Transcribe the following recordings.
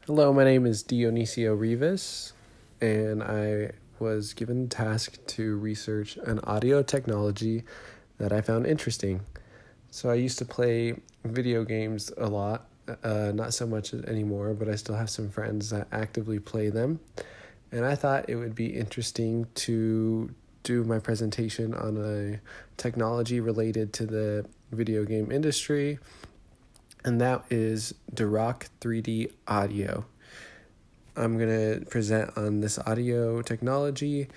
Hello, my name is Dionisio Rivas, and I was given the task to research an audio technology that I found interesting. So I used to play video games a lot, not so much anymore, but I still have some friends that actively play them. And I thought it would be interesting to do my presentation on a technology related to the video game industry, and that is DIRAC 3D audio. I'm going to present on this audio technology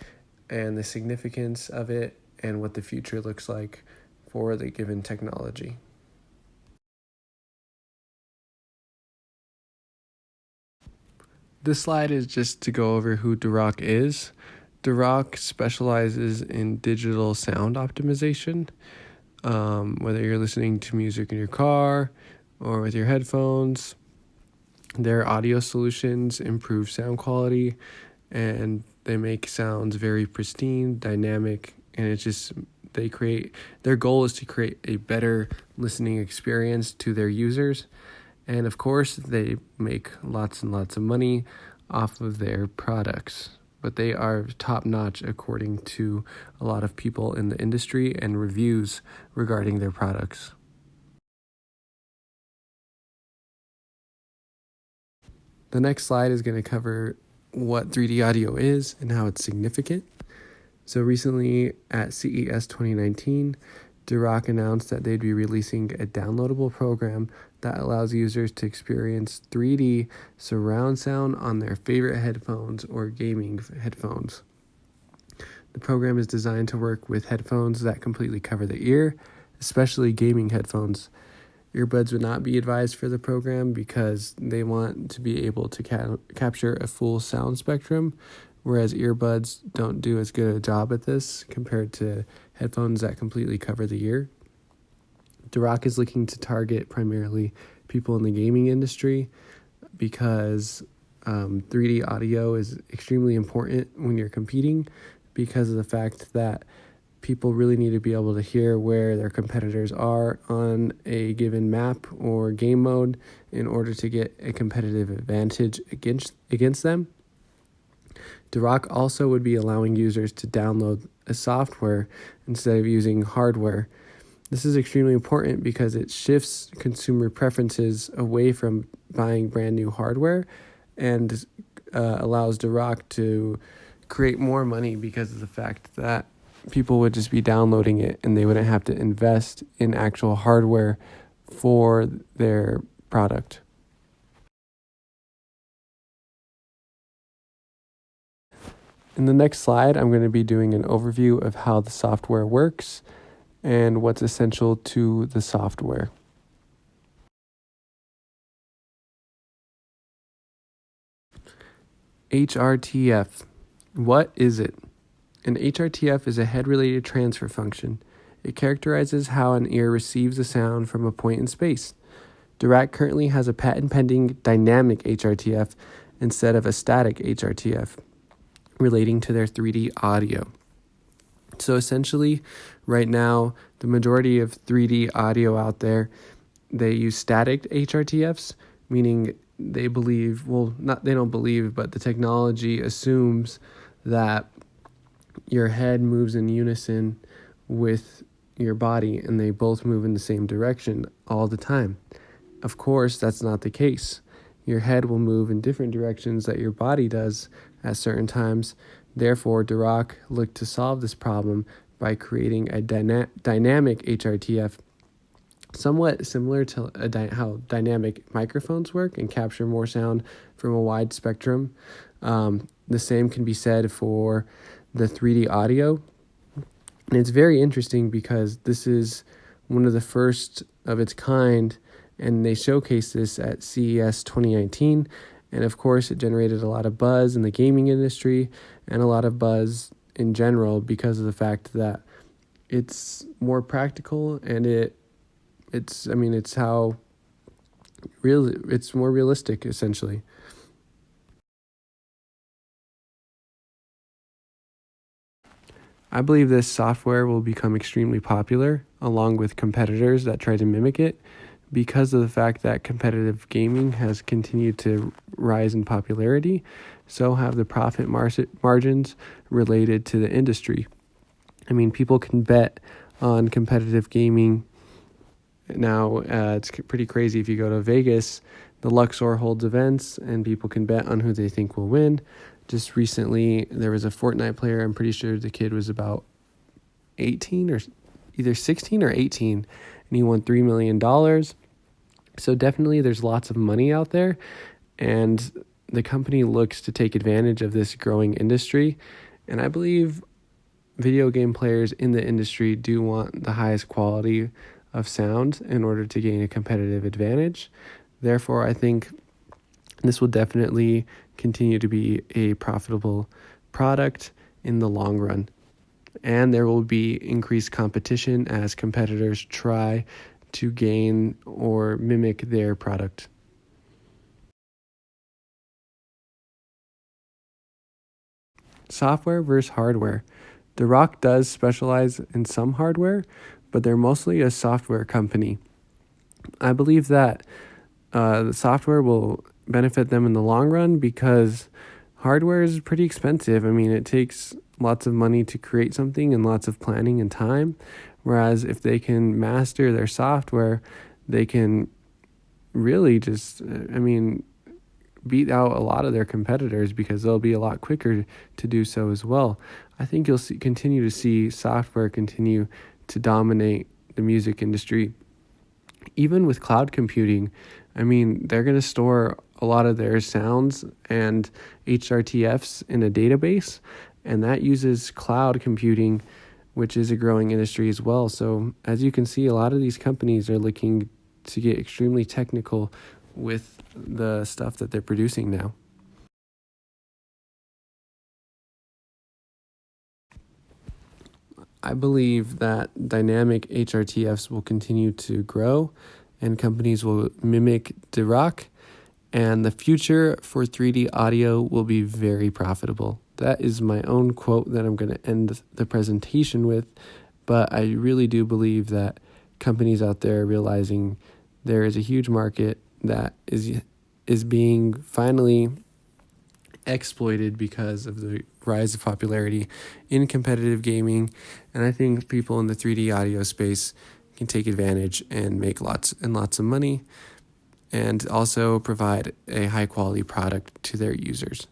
and the significance of it and what the future looks like for the given technology. This slide is just to go over who DIRAC is. DIRAC specializes in digital sound optimization. Whether you're listening to music in your car or with your headphones, their audio solutions improve sound quality, and they make sounds very pristine, dynamic, and their goal is to create a better listening experience to their users. And of course, they make lots and lots of money off of their products, but they are top notch according to a lot of people in the industry and reviews regarding their products. The next slide is going to cover what 3D audio is and how it's significant. So recently at CES 2019, DIRAC announced that they'd be releasing a downloadable program that allows users to experience 3D surround sound on their favorite headphones or gaming headphones. The program is designed to work with headphones that completely cover the ear, especially gaming headphones. Earbuds would not be advised for the program because they want to be able to capture a full sound spectrum, whereas earbuds don't do as good a job at this compared to headphones that completely cover the ear. DIRAC is looking to target primarily people in the gaming industry because 3D audio is extremely important when you're competing, because of the fact that people really need to be able to hear where their competitors are on a given map or game mode in order to get a competitive advantage against them. DIRAC also would be allowing users to download a software instead of using hardware. This is extremely important because it shifts consumer preferences away from buying brand new hardware and allows DIRAC to create more money because of the fact that people would just be downloading it and they wouldn't have to invest in actual hardware for their product. In the next slide, I'm going to be doing an overview of how the software works and what's essential to the software. HRTF. What is it? An HRTF is a head-related transfer function. It characterizes how an ear receives a sound from a point in space. DIRAC currently has a patent-pending dynamic HRTF instead of a static HRTF relating to their 3D audio. So essentially, right now, the majority of 3D audio out there, they use static HRTFs, meaning they don't believe, but the technology assumes that your head moves in unison with your body and they both move in the same direction all the time. Of course, that's not the case. Your head will move in different directions that your body does at certain times. Therefore, DIRAC looked to solve this problem by creating a dynamic HRTF, somewhat similar to how dynamic microphones work and capture more sound from a wide spectrum. The same can be said for the 3D audio. And it's very interesting because this is one of the first of its kind, and they showcased this at CES 2019. And of course, it generated a lot of buzz in the gaming industry and a lot of buzz in general because of the fact that it's more practical and it's more realistic, essentially. I believe this software will become extremely popular along with competitors that try to mimic it because of the fact that competitive gaming has continued to rise in popularity, so have the profit margins related to the industry. I mean, people can bet on competitive gaming now. It's pretty crazy. If you go to Vegas, the Luxor holds events and people can bet on who they think will win. Just recently, there was a Fortnite player. I'm pretty sure the kid was about 18 or either 16 or 18, and he won $3 million. So definitely there's lots of money out there, and the company looks to take advantage of this growing industry. And I believe video game players in the industry do want the highest quality of sound in order to gain a competitive advantage. Therefore, I think this will definitely continue to be a profitable product in the long run. And there will be increased competition as competitors try to gain or mimic their product. Software versus hardware. DIRAC does specialize in some hardware, but they're mostly a software company. I believe that the software will benefit them in the long run because hardware is pretty expensive. I mean, it takes lots of money to create something and lots of planning and time. Whereas if they can master their software, they can really just, beat out a lot of their competitors because they'll be a lot quicker to do so as well. I think you'll continue to see software continue to dominate the music industry. Even with cloud computing, they're going to store a lot of their sounds and HRTFs in a database, and that uses cloud computing, which is a growing industry as well. So as you can see, a lot of these companies are looking to get extremely technical with the stuff that they're producing now. I believe that dynamic HRTFs will continue to grow and companies will mimic DIRAC, and the future for 3D audio will be very profitable. That is my own quote that I'm going to end the presentation with, but I really do believe that companies out there are realizing there is a huge market that is being finally exploited because of the rise of popularity in competitive gaming, and I think people in the 3D audio space can take advantage and make lots and lots of money and also provide a high quality product to their users.